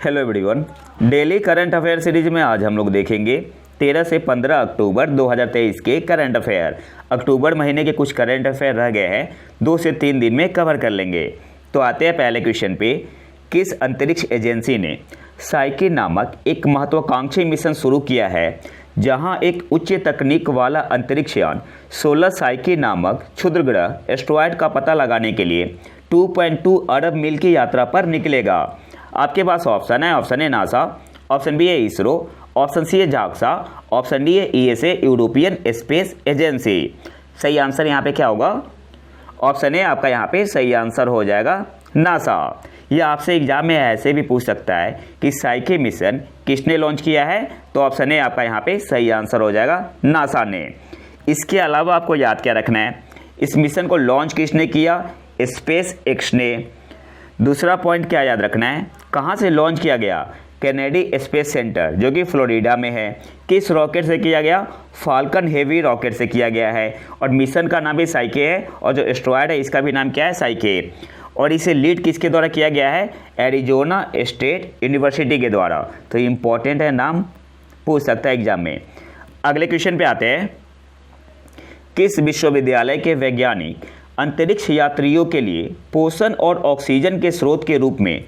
Hello everyone, daily current affair series में आज हम लोग देखेंगे 13 से 15 अक्टूबर 2023 के करंट अफेयर। अक्टूबर महीने के कुछ करंट अफेयर रह गए हैं, 2 से 3 दिन में कवर कर लेंगे। तो आते हैं पहले क्वेश्चन पे। किस अंतरिक्ष एजेंसी ने साइकिल नामक एक महत्वाकांक्षी मिशन शुरू किया है, जहां एक उच्च तकनीक वाला अंतरिक्ष यान 16 साइकिल नामक क्षुद्रग्रह एस्ट्रॉयड का पता लगाने के लिए 2.2 अरब मील की यात्रा पर निकलेगा? आपके पास ऑप्शन है। Option A NASA, option B है इसरो, ऑप्शन सी है जाक्सा, ऑप्शन डी है ईएसए यूरोपियन स्पेस एजेंसी। सही आंसर यहाँ पे क्या होगा? ऑप्शन ए आपका यहाँ पे सही आंसर हो जाएगा नासा। यह आपसे एग्जाम में ऐसे भी पूछ सकता है कि साइकिल मिशन किसने लॉन्च किया है, तो ऑप्शन ए आपका यहाँ पे सही आंसर हो जाएगा नासा ने। इसके अलावा आपको याद क्या रखना है, इस मिशन को लॉन्च किसने किया? स्पेस एक्स ने। दूसरा पॉइंट क्या याद रखना है, कहाँ से लॉन्च किया गया? कैनेडी स्पेस सेंटर जो कि फ्लोरिडा में है। किस रॉकेट से किया गया? फाल्कन हेवी रॉकेट से किया गया है। और मिशन का नाम भी साइके है, और जो एस्ट्रॉयड है इसका भी नाम क्या है? साइके। और इसे लीड किसके द्वारा किया गया है? एरिजोना स्टेट यूनिवर्सिटी के द्वारा। तो इम्पॉर्टेंट है, नाम पूछ सकता है एग्जाम में। अगले क्वेश्चन पे आते हैं। किस विश्वविद्यालय के वैज्ञानिक अंतरिक्ष यात्रियों के लिए पोषण और ऑक्सीजन के स्रोत के रूप में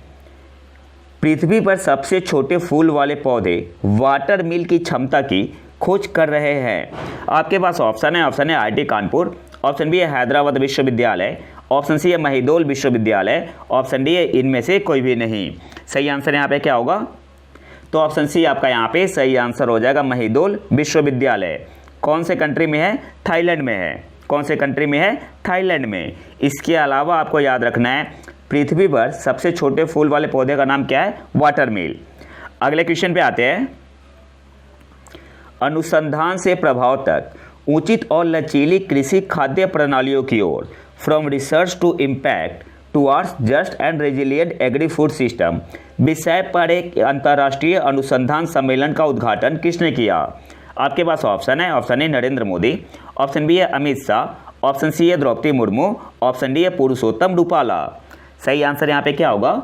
पृथ्वी पर सबसे छोटे फूल वाले पौधे वाटर मिल की क्षमता की खोज कर रहे हैं? आपके पास ऑप्शन है। ऑप्शन है आईआईटी कानपुर, ऑप्शन बी है हैदराबाद विश्वविद्यालय, ऑप्शन सी है महिदोल विश्वविद्यालय, ऑप्शन डी है इनमें से कोई भी नहीं। सही आंसर यहाँ पे क्या होगा? तो ऑप्शन सी आपका यहाँ पे सही आंसर हो जाएगा महिदोल विश्वविद्यालय। कौन से कंट्री में है? थाईलैंड में है। कौन से कंट्री में है? थाईलैंड में। इसके अलावा आपको याद रखना है, पृथ्वी पर सबसे छोटे फूल वाले पौधे का नाम क्या है? वाटर मिल। अगले क्वेश्चन पे आते हैं। अनुसंधान से प्रभाव तक उचित और लचीली कृषि खाद्य प्रणालियों की ओर, from research to impact towards just and resilient agri food system विषय पर एक अंतर्राष्ट्रीय अनुसंधान सम्मेलन का उद्घाटन किसने किया? आपके पास ऑप्शन है। Option A Narendra Modi, option B है अमित शाह, ऑप्शन सी है द्रौपदी मुर्मू, ऑप्शन डी है पुरुषोत्तम रूपाला। सही आंसर यहाँ पे क्या होगा?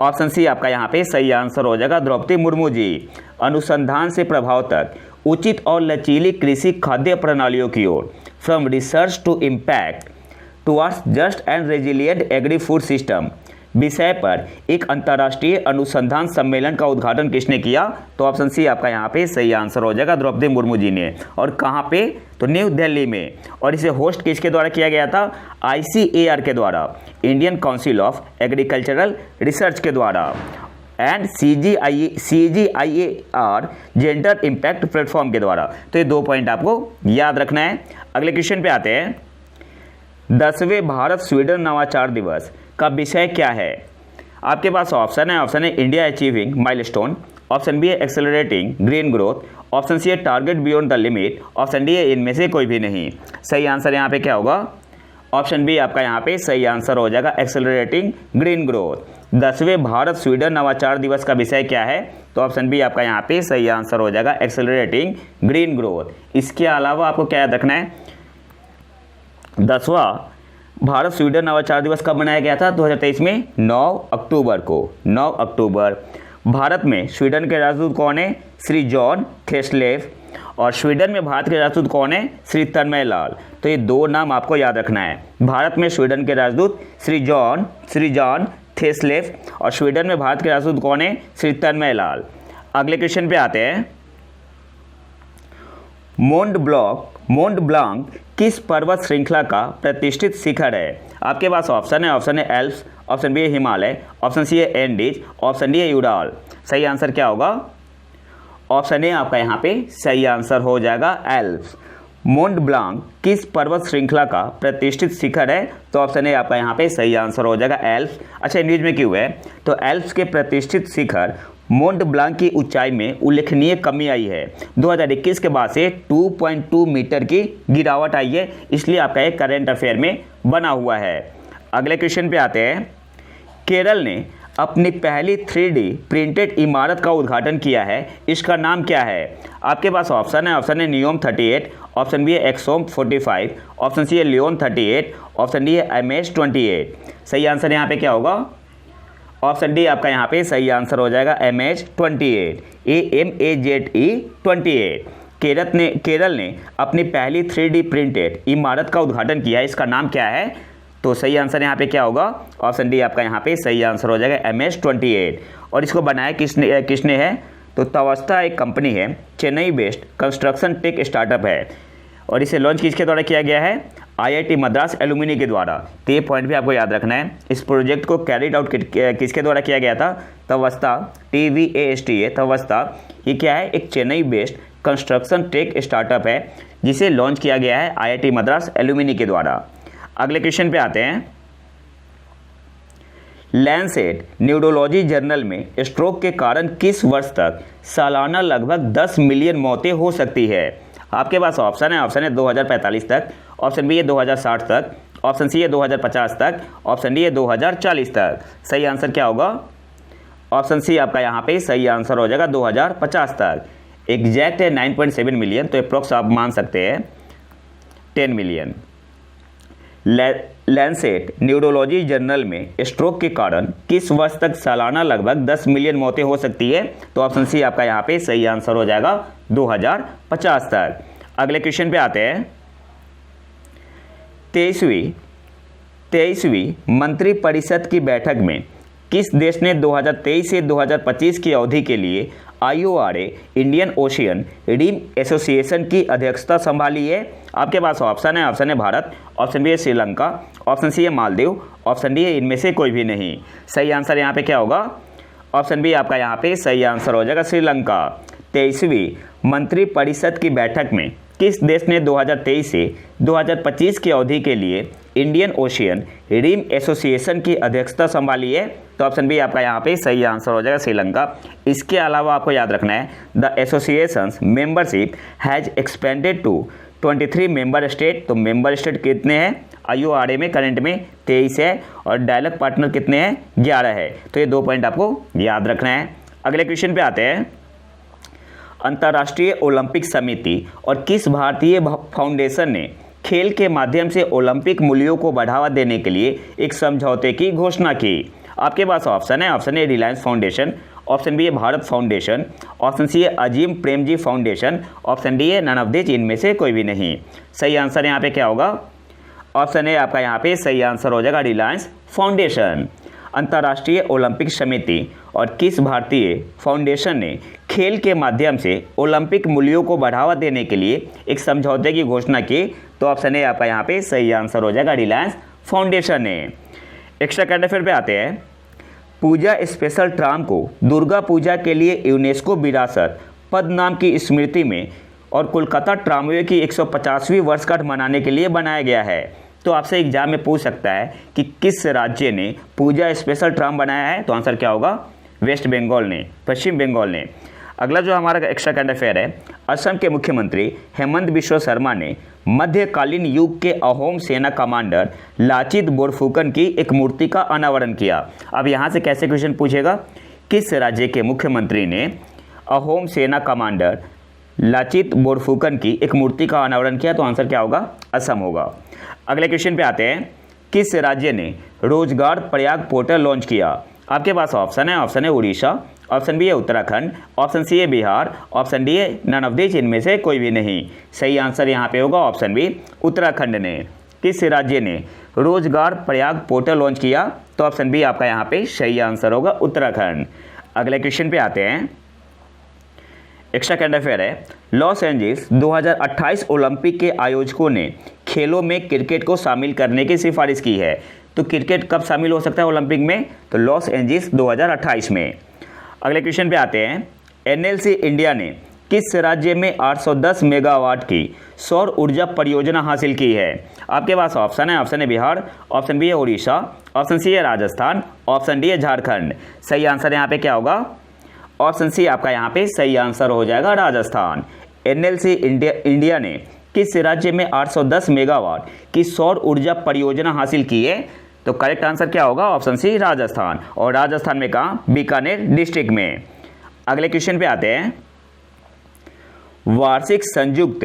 ऑप्शन सी आपका यहाँ पे सही आंसर हो जाएगा द्रौपदी मुर्मू जी। अनुसंधान से प्रभाव तक उचित और लचीली कृषि खाद्य प्रणालियों की ओर, from research to impact towards just and resilient agri food system विषय पर एक अंतर्राष्ट्रीय अनुसंधान सम्मेलन का उद्घाटन किसने किया? तो ऑप्शन सी आपका यहाँ पे सही आंसर हो जाएगा द्रौपदी मुर्मू जी ने। और कहाँ पे? तो न्यू दिल्ली में। और इसे होस्ट किसके द्वारा किया गया था? ICAR के द्वारा, Indian council of agricultural research के द्वारा, and CGIAR gender impact platform के द्वारा। तो ये 2 पॉइंट आपको याद रखना है। अगले क्वेश्चन पे आते हैं। 10वें भारत स्वीडन नवाचार दिवस का विषय क्या है? आपके पास ऑप्शन है। ऑप्शन है India achieving milestone, option B है accelerating green growth, option C है target beyond the limit, option D है इनमें से कोई भी नहीं। सही आंसर यहाँ पे क्या होगा? ऑप्शन बी आपका यहाँ पे सही आंसर हो जाएगा एक्सेलरेटिंग ग्रीन ग्रोथ। 10वें भारत स्वीडन नवाचार दिवस का विषय क्या है? तो ऑप्शन बी आपका यहाँ पे सही आंसर हो जाएगा एक्सेलरेटिंग ग्रीन ग्रोथ। इसके अलावा आपको क्या याद रखना है, 10वां भारत स्वीडन नवाचार दिवस कब मनाया गया था? 2023 में 9 अक्टूबर को। 9 अक्टूबर। भारत में स्वीडन के राजदूत कौन है? श्री जॉन थेस्लेव। और स्वीडन में भारत के राजदूत कौन है? श्री तन्मय लाल। तो ये 2 नाम आपको याद रखना है। भारत में स्वीडन के राजदूत श्री जॉन थेस्लेव, और स्वीडन में भारत के राजदूत कौन है? श्री तन्मय लाल। अगले क्वेश्चन पे आते हैं। मोंट ब्लांक किस पर्वत श्रृंखला का प्रतिष्ठित शिखर है? आपके पास ऑप्शन है। ऑप्शन है एल्प्स, ऑप्शन बी है हिमालय, ऑप्शन सी है एंडीज, ऑप्शन डी है यूराल। सही आंसर क्या होगा? ऑप्शन ए आपका यहाँ पे सही आंसर हो जाएगा एल्प्स। मोंट ब्लांक किस पर्वत श्रृंखला का प्रतिष्ठित शिखर है? तो ऑप्शन ए आपका यहाँ पे सही आंसर हो जाएगा एल्प्स। अच्छा, इंग्लिश में क्यों है? तो एल्प्स के प्रतिष्ठित शिखर मोंट ब्लांक की ऊंचाई में उल्लेखनीय कमी आई है। 2021 के बाद से 2.2 मीटर की गिरावट आई है, इसलिए आपका एक करंट अफेयर में बना हुआ है। अगले क्वेश्चन पे आते हैं। केरल ने अपनी पहली 3D प्रिंटेड इमारत का उद्घाटन किया है, इसका नाम क्या है? आपके पास ऑप्शन है। ऑप्शन है नियोम 38, ऑप्शन बी है एक्सोम 45, ऑप्शन सी है लियोन 38, ऑप्शन डी है MS 28। सही आंसर यहाँ पे क्या होगा? ऑप्शन डी आपका यहाँ पे सही आंसर हो जाएगा MH28, AMAZE28। केरल ने अपनी पहली 3D प्रिंटेड इमारत का उद्घाटन किया है, इसका नाम क्या है? तो सही आंसर यहाँ पे क्या होगा? ऑप्शन डी आपका यहाँ पे सही आंसर हो जाएगा MH28। और इसको बनाया किसने है? तो तवस्ता एक कंपनी है, Chennai based construction tech startup है, और इसे लॉन्च किसके द्वारा किया गया है? IIT मद्रास एलुमिनी के द्वारा। तो ये पॉइंट भी आपको याद रखना है। इस प्रोजेक्ट को कैरिड आउट किसके द्वारा किया गया था? तवस्ता, TVASTA, तवस्ता। ये क्या है? एक Chennai based construction tech startup है जिसे लॉन्च किया गया है IIT मद्रास एलुमिनी के द्वारा। अगले क्वेश्चन पे आते हैं। लैंसेट न्यूरोलॉजी जर्नल में स्ट्रोक के कारण किस वर्ष तक सालाना लगभग 10 मिलियन मौतें हो सकती है? आपके पास ऑप्शन है 2045 तक, ऑप्शन बी है 2060 तक, ऑप्शन सी है 2050 तक, ऑप्शन डी है 2040 तक। सही आंसर क्या होगा? ऑप्शन सी आपका यहाँ पे सही आंसर हो जाएगा 2050 तक। एग्जैक्ट है 9.7 मिलियन, तो अप्रॉक्स आप मान सकते हैं 10 मिलियन। लैंसेट न्यूरोलॉजी जर्नल में स्ट्रोक के कारण किस वर्ष तक सालाना लगभग 10 मिलियन मौतें हो सकती है? तो ऑप्शन सी आपका यहाँ पे सही आंसर हो जाएगा 2050 तक। अगले क्वेश्चन पे आते हैं। 23वीं मंत्रिपरिषद की बैठक में किस देश ने 2023 से 2025 की अवधि के लिए IORA Indian Ocean Rim Association की अध्यक्षता संभाली है? आपके पास ऑप्शन है भारत, ऑप्शन बी है श्रीलंका, ऑप्शन सी है मालदीव, ऑप्शन डी है इनमें से कोई भी नहीं। सही आंसर यहाँ पे क्या होगा? ऑप्शन बी आपका यहाँ पे सही आंसर हो जाएगा श्रीलंका। 23वीं मंत्रिपरिषद की बैठक में किस देश ने 2023 से 2025 की अवधि के लिए इंडियन ओशियन रिम एसोसिएशन की अध्यक्षता संभाली है? तो ऑप्शन बी आपका यहाँ पे सही आंसर हो जाएगा श्रीलंका। इसके अलावा आपको याद रखना है the association's membership has expanded to 23 member state. तो मेंबर स्टेट कितने हैं IORA में? करंट में 23 है, और डायलॉग पार्टनर कितने हैं? 11 है। तो ये 2 पॉइंट आपको याद रखना है। अगले क्वेश्चन पे आते हैं। अंतर्राष्ट्रीय ओलंपिक समिति और किस भारतीय फाउंडेशन ने खेल के माध्यम से ओलंपिक मूल्यों को बढ़ावा देने के लिए एक समझौते की घोषणा की? आपके पास ऑप्शन है रिलायंस फाउंडेशन, ऑप्शन बी है भारत फाउंडेशन, ऑप्शन सी है Azim Premji foundation, option D है नन ऑफ दिस, इनमें से कोई भी नहीं। सही आंसर यहाँ पे क्या होगा? ऑप्शन ए आपका यहाँ पे सही आंसर हो जाएगा रिलायंस फाउंडेशन। अंतर्राष्ट्रीय ओलंपिक समिति और किस भारतीय फाउंडेशन ने खेल के माध्यम से ओलंपिक मूल्यों को बढ़ावा देने के लिए एक समझौते की घोषणा की? तो ऑप्शन ए आपका यहाँ पे सही आंसर हो जाएगा रिलायंस फाउंडेशन ने। एक्स्ट्रा करंट अफेयर पे आते हैं। पूजा स्पेशल ट्राम को दुर्गा पूजा के लिए यूनेस्को विरासत पदनाम की स्मृति में और कोलकाता ट्रामवे की 150वीं वर्षगांठ मनाने के लिए बनाया गया है। तो आपसे एग्जाम में पूछ सकता है कि किस राज्य ने पूजा स्पेशल ट्राम बनाया है? तो आंसर क्या होगा? वेस्ट बंगाल ने, पश्चिम बंगाल ने। अगला जो हमारा एक्स्ट्रा करंट अफेयर है, असम के मुख्यमंत्री हेमंत बिश्व शर्मा ने मध्यकालीन युग के अहोम सेना कमांडर लाचित बोरफुकन की एक मूर्ति का अनावरण किया। अब यहाँ से कैसे क्वेश्चन पूछेगा? किस राज्य के मुख्यमंत्री ने अहोम सेना कमांडर लाचित बोरफुकन की एक मूर्ति का अनावरण किया? तो आंसर क्या होगा? असम होगा। अगले क्वेश्चन पे आते हैं। किस राज्य ने रोजगार प्रयाग पोर्टल लॉन्च किया? आपके पास ऑप्शन है उड़ीसा, ऑप्शन बी है उत्तराखंड, ऑप्शन सी है बिहार, ऑप्शन डी है नन ऑफ दिस, इनमें से कोई भी नहीं। सही आंसर यहाँ पे होगा ऑप्शन बी, उत्तराखंड ने। किस राज्य ने रोजगार प्रयाग पोर्टल लॉन्च किया? तो ऑप्शन बी आपका यहाँ पे सही आंसर होगा उत्तराखंड। अगले क्वेश्चन पे आते हैं। एक्स्ट्रा करंट अफेयर है। लॉस एंजल्स 2028 ओलंपिक के आयोजकों ने खेलों में क्रिकेट को शामिल करने की सिफारिश की है। तो क्रिकेट कब शामिल हो सकता है ओलंपिक में? तो लॉस एंजल्स 2028 में। अगले क्वेश्चन पे आते हैं। NLC इंडिया ने किस राज्य में 810 मेगावाट की सौर ऊर्जा परियोजना हासिल की है? आपके पास ऑप्शन है बिहार, ऑप्शन बी है उड़ीसा, ऑप्शन सी है राजस्थान, ऑप्शन डी है झारखंड। सही आंसर यहाँ पे क्या होगा? ऑप्शन सी आपका यहाँ पे सही आंसर हो जाएगा राजस्थान। NLC इंडिया ने किस राज्य में 810 मेगावाट की सौर ऊर्जा परियोजना हासिल की है? तो करेक्ट आंसर क्या होगा? Option C Rajasthan. और राजस्थान में कहाँ? बीकानेर डिस्ट्रिक्ट में। अगले क्वेश्चन पे आते हैं। वार्षिक संयुक्त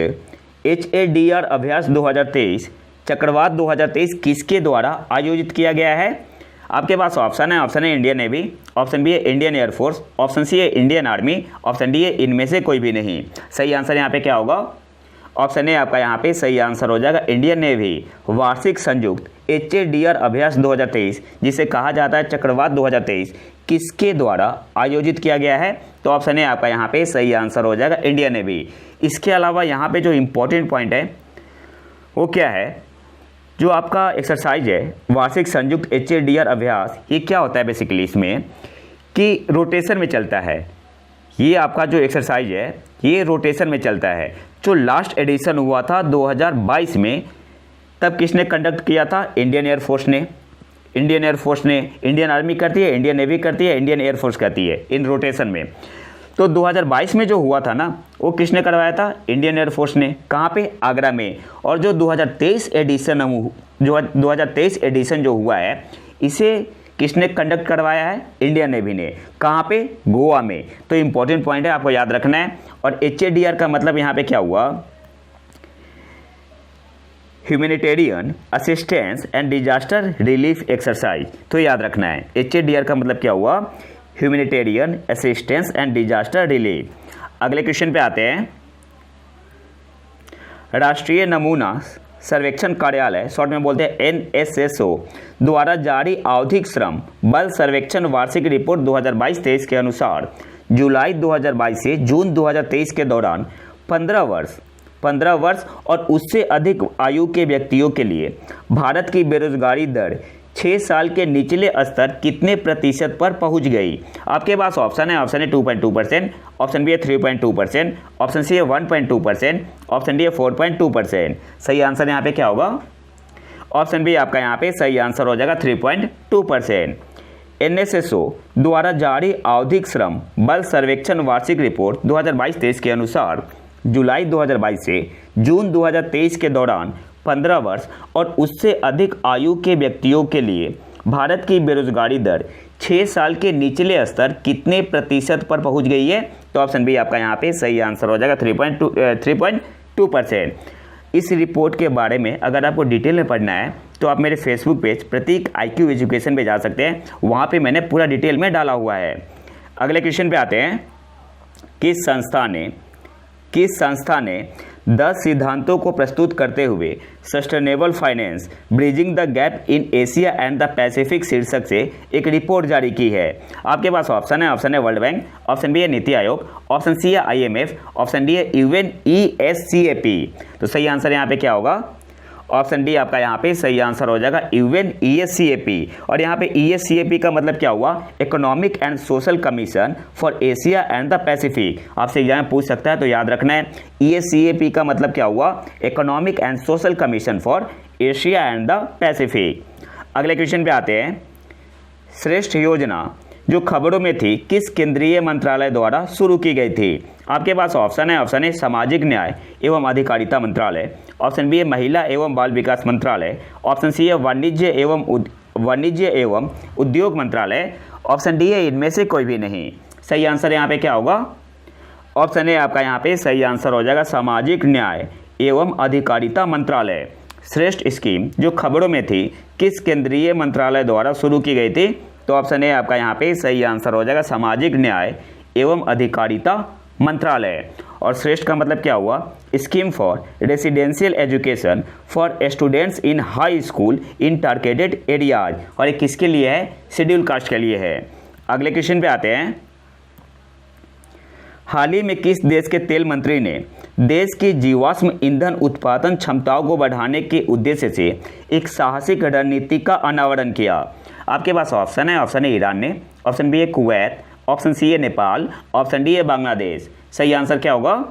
HADR अभ्यास 2023 चक्रवात 2023 किसके द्वारा आयोजित किया गया है? आपके पास ऑप्शन है इंडियन नेवी, ऑप्शन बी है इंडियन एयरफोर्स, ऑप्शन सी है इंडियन आर्मी, ऑप्शन डी है इनमें से कोई भी नहीं। सही आंसर यहाँ पे क्या होगा? ऑप्शन ए आपका यहाँ पे सही आंसर हो जाएगा इंडियन नेवी वार्षिक संयुक्त HADR अभ्यास 2023, जिसे कहा जाता है चक्रवात 2023, किसके द्वारा आयोजित किया गया है? तो ऑप्शन ए आपका यहाँ पे सही आंसर हो जाएगा इंडियन नेवी। इसके अलावा यहाँ पे जो इम्पोर्टेंट पॉइंट है वो क्या है, जो आपका एक्सरसाइज है वार्षिक संयुक्त HADR अभ्यास, ये क्या होता है बेसिकली इसमें कि रोटेशन में चलता है। ये आपका जो एक्सरसाइज है ये रोटेशन में चलता है। जो लास्ट एडिशन हुआ था 2022 में, तब किसने कंडक्ट किया था? इंडियन एयरफोर्स ने। इंडियन आर्मी करती है, इंडियन नेवी करती है, इंडियन एयरफोर्स करती है इन रोटेशन में। तो 2022 में जो हुआ था ना, वो किसने करवाया था? इंडियन एयरफोर्स ने। कहाँ पे? आगरा में। और जो 2023 एडिशन जो हुआ है, इसे किसने कंडक्ट करवाया है? इंडियन नेवी ने। कहाँ पे? गोवा में। तो इम्पोर्टेंट पॉइंट है, आपको याद रखना है। और HADR का मतलब यहाँ पे क्या हुआ? Humanitarian assistance and disaster relief exercise. तो याद रखना है HADR का मतलब क्या हुआ? Humanitarian assistance and disaster relief. अगले क्वेश्चन पे आते हैं। राष्ट्रीय नमूना सर्वेक्षण कार्यालय, शॉर्ट में बोलते हैं NSSO, द्वारा जारी आवधिक श्रम बल सर्वेक्षण वार्षिक रिपोर्ट 2022-23 के अनुसार जुलाई 2022 से जून 2023 के दौरान 15 वर्ष और उससे अधिक आयु के व्यक्तियों के लिए भारत की बेरोजगारी दर 6 साल के निचले स्तर कितने प्रतिशत पर पहुंच गई? आपके पास ऑप्शन है 2.2%, ऑप्शन बी है 3.2%, ऑप्शन सी है 1.2%, ऑप्शन डी है 4.2%। सही आंसर यहाँ पे क्या होगा? ऑप्शन बी आपका यहाँ पे सही आंसर हो जाएगा 3.2%। NSSO द्वारा जारी आवधिक श्रम बल सर्वेक्षण वार्षिक रिपोर्ट 2022-23 के अनुसार जुलाई 2022 से जून 2023 के दौरान 15 वर्ष और उससे अधिक आयु के व्यक्तियों के लिए भारत की बेरोजगारी दर 6 साल के निचले स्तर कितने प्रतिशत पर पहुंच गई है? तो ऑप्शन बी आपका यहाँ पे सही आंसर हो जाएगा 3.2%। इस रिपोर्ट के बारे में अगर आपको डिटेल में पढ़ना है तो आप मेरे फेसबुक पेज प्रतीक IQ एजुकेशन पे जा सकते हैं, वहाँ पे मैंने पूरा डिटेल में डाला हुआ है। अगले क्वेश्चन पे आते हैं। किस संस्था ने 10 सिद्धांतों को प्रस्तुत करते हुए sustainable finance bridging the gap in Asia and the Pacific शीर्षक से एक रिपोर्ट जारी की है? आपके पास ऑप्शन है वर्ल्ड बैंक, ऑप्शन बी है नीति आयोग, ऑप्शन सी है IMF, ऑप्शन डी है UNESCAP। तो सही आंसर यहाँ पे क्या होगा? ऑप्शन डी आपका यहाँ पे सही आंसर हो जाएगा UNESCAP। और यहाँ पे ESCAP का मतलब क्या हुआ? Economic and social commission for Asia and the Pacific. आपसे एग्जाम में पूछ सकता है, तो याद रखना है ESCAP का मतलब क्या हुआ? Economic and social commission for Asia and the Pacific. अगले क्वेश्चन पे आते हैं। श्रेष्ठ योजना जो खबरों में थी किस केंद्रीय मंत्रालय द्वारा शुरू की गई थी? आपके पास ऑप्शन है सामाजिक न्याय एवं अधिकारिता मंत्रालय, ऑप्शन बी है महिला एवं बाल विकास मंत्रालय, ऑप्शन सी है वाणिज्य एवं उद्योग मंत्रालय, ऑप्शन डी है इनमें से कोई भी नहीं। सही आंसर यहाँ पे क्या होगा? ऑप्शन ए आपका यहाँ पे सही आंसर हो जाएगा सामाजिक न्याय एवं अधिकारिता मंत्रालय। श्रेष्ठ स्कीम जो खबरों में थी किस केंद्रीय मंत्रालय द्वारा शुरू की गई थी? तो ऑप्शन ए आपका यहाँ पे सही आंसर हो जाएगा सामाजिक न्याय एवं अधिकारिता मंत्रालय। और श्रेष्ठ का मतलब क्या हुआ? Scheme for residential education for students in high school in targeted areas. और ये किसके लिए है? शेड्यूल कास्ट के लिए है। अगले क्वेश्चन पे आते हैं। हाल ही में किस देश के तेल मंत्री ने देश की जीवाश्म ईंधन उत्पादन क्षमताओं को बढ़ाने के उद्देश्य से एक साहसिक रणनीति का अनावरण किया? आपके पास ऑप्शन है ईरान ने, ऑप्शन बी है कुवैत, ऑप्शन सी है नेपाल, ऑप्शन डी है बांग्लादेश। सही आंसर क्या होगा?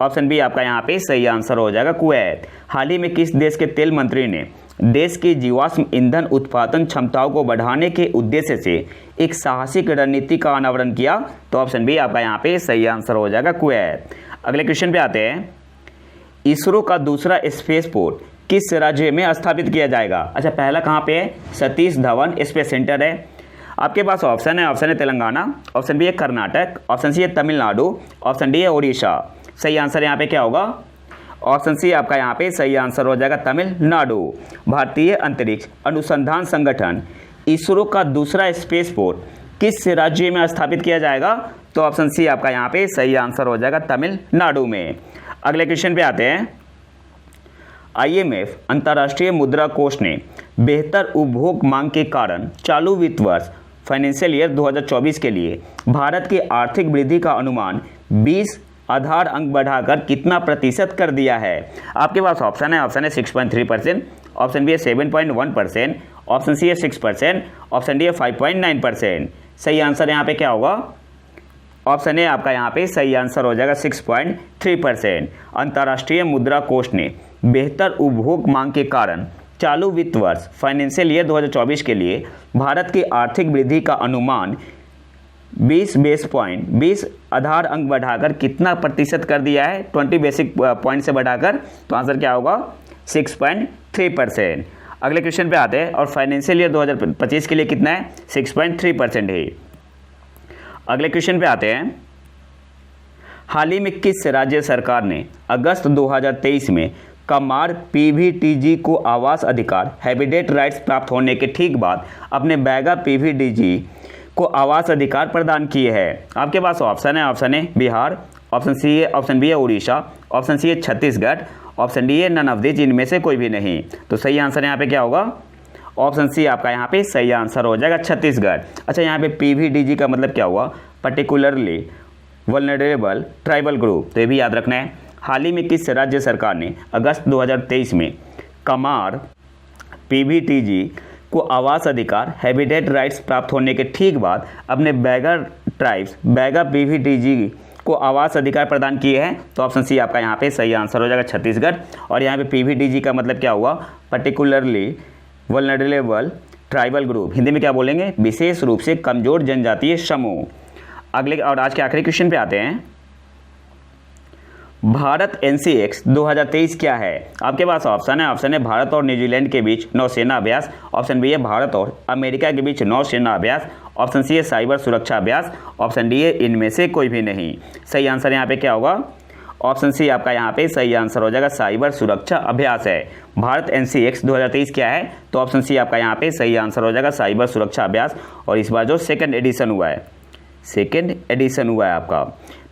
ऑप्शन बी आपका यहाँ पे सही आंसर हो जाएगा कुवैत। हाल ही में किस देश के तेल मंत्री ने देश की जीवाश्म ईंधन उत्पादन क्षमताओं को बढ़ाने के उद्देश्य से एक साहसिक रणनीति का अनावरण किया? तो ऑप्शन बी आपका यहाँ पे सही आंसर हो जाएगा कुवैत। अगले क्वेश्चन पे आते हैं। इसरो का दूसरा स्पेस पोर्ट किस राज्य में स्थापित किया जाएगा? अच्छा, पहला कहाँ पे है? सतीश धवन स्पेस सेंटर है। आपके पास ऑप्शन है तेलंगाना, ऑप्शन बी है कर्नाटक, ऑप्शन सी है तमिलनाडु, ऑप्शन डी है उड़ीसा। सही आंसर यहाँ पे क्या होगा? ऑप्शन सी आपका यहाँ पे सही आंसर हो जाएगा तमिलनाडु। भारतीय अंतरिक्ष अनुसंधान संगठन इसरो का दूसरा स्पेसपोर्ट किस राज्य में स्थापित किया जाएगा? तो ऑप्शन सी आपका यहाँ पे सही आंसर हो जाएगा, तमिलनाडु में। अगले क्वेश्चन पे आते हैं। IMF अंतर्राष्ट्रीय मुद्रा कोष ने बेहतर उपभोग मांग के कारण चालू वित्त वर्ष फाइनेंशियल ईयर 2024 के लिए भारत की आर्थिक वृद्धि का अनुमान 20 आधार अंक बढ़ाकर कितना प्रतिशत कर दिया है? आपके पास ऑप्शन है 6.3%, ऑप्शन बी है 7.1%, ऑप्शन सी है 6%, ऑप्शन डी है 5.9%। सही आंसर यहाँ पे क्या होगा? ऑप्शन ए आपका यहाँ पे सही आंसर हो जाएगा 6.3%। अंतर्राष्ट्रीय मुद्रा कोष ने बेहतर उपभोग मांग के कारण चालू वित्त वर्ष फाइनेंशियल ईयर 2024 के लिए भारत की आर्थिक वृद्धि का अनुमान 20 आधार अंक बढ़ाकर कितना प्रतिशत कर दिया है? 20 बेसिक पॉइंट से बढ़ाकर। तो आंसर क्या होगा? 6.3%। अगले क्वेश्चन पे आते हैं। और फाइनेंशियल ईयर 2025 के लिए कितना है? 6.3% है। अगले क्वेश्चन पे आते हैं। हाल ही में किस राज्य सरकार ने अगस्त 2023 में कमार PVTG को आवास अधिकार हैबिटेट राइट्स प्राप्त होने के ठीक बाद अपने बैगा PVTG को आवास अधिकार प्रदान किए हैं? आपके पास ऑप्शन है बिहार, ऑप्शन बी है उड़ीसा, ऑप्शन सी है छत्तीसगढ़, ऑप्शन डी है नन ऑफ दिस, इनमें से कोई भी नहीं। तो सही आंसर यहाँ पे क्या होगा? ऑप्शन सी आपका यहाँ पे सही आंसर हो जाएगा, छत्तीसगढ़। अच्छा, यहाँ पे PVTG का मतलब क्या हुआ? Particularly vulnerable tribal group. तो ये भी याद रखना है। हाल ही में किस राज्य सरकार ने अगस्त 2023 में कमार PVTG को आवास अधिकार हैबिटेट राइट्स प्राप्त होने के ठीक बाद अपने बैगा PVTG को आवास अधिकार प्रदान किए हैं? तो ऑप्शन सी आपका यहाँ पे सही आंसर हो जाएगा, छत्तीसगढ़। और यहाँ पे PVTG का मतलब क्या हुआ? Particularly vulnerable tribal group. Hindi में क्या बोलेंगे? विशेष रूप से कमजोर जनजातीय समूह। अगले और आज के आखिरी क्वेश्चन पे आते हैं। भारत NCX 2023 क्या है? आपके पास ऑप्शन है भारत और न्यूजीलैंड के बीच नौसेना अभ्यास, ऑप्शन बी है भारत और अमेरिका के बीच नौसेना अभ्यास, ऑप्शन सी है साइबर सुरक्षा अभ्यास, ऑप्शन डी है इनमें से कोई भी नहीं। सही आंसर यहाँ पे क्या होगा? ऑप्शन सी आपका यहाँ पे सही आंसर हो जाएगा, साइबर सुरक्षा अभ्यास है। भारत NCX 2023 क्या है? तो ऑप्शन सी आपका यहाँ पे सही आंसर हो जाएगा, साइबर सुरक्षा अभ्यास। और इस बार जो सेकेंड एडिशन हुआ है आपका।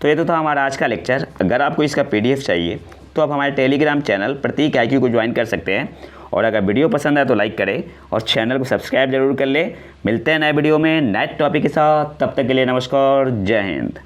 तो ये तो था हमारा आज का लेक्चर। अगर आपको इसका PDF चाहिए तो आप हमारे टेलीग्राम चैनल प्रतीक IQ को ज्वाइन कर सकते हैं। और अगर वीडियो पसंद आए तो लाइक करें और चैनल को सब्सक्राइब जरूर कर ले। मिलते हैं नए वीडियो में नए टॉपिक के साथ। तब तक के लिए नमस्कार, जय हिंद।